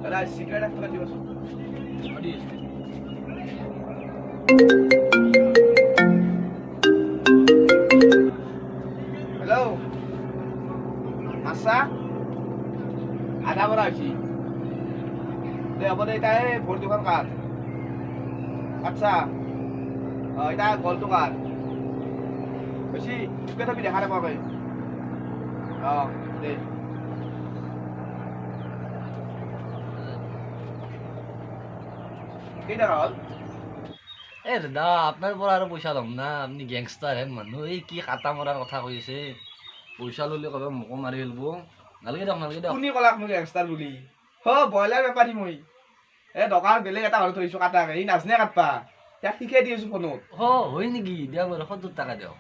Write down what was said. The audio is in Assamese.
দাদা সিগারেট একটা দিবচোন হ্যালো আচ্ছা আধা বড় আছি দে হ'ব দে এটা এই ভোট দোকান কার আচ্ছা এটা গলটো কার বেশি চুকে থাকি দেখা নাপাবে দে কেই টাকা হল এ দাদা আপনার পৰা আৰু পইচা ল'ম না আপুনি গেংষ্টাৰ হেন মানুহ এই কি কাটা মৰাৰ কথা কৈ আছে পইচা ল'লে ক'ব মোকো মাৰি ফেলব নালাগে দিয়ক কোনে ক'লাক মোক গেংষ্টাৰ বুলি ব্ৰইলাৰ বেপাৰী মই দোকান বেলেগ এটা ঘৰত থৈছো কাটাকে ই নাজনে কাটবা ইয়াক শিকাই দি আছো ফোনত হয় নেকি দিয়ক বাৰু ৭০ টকা দিয়ক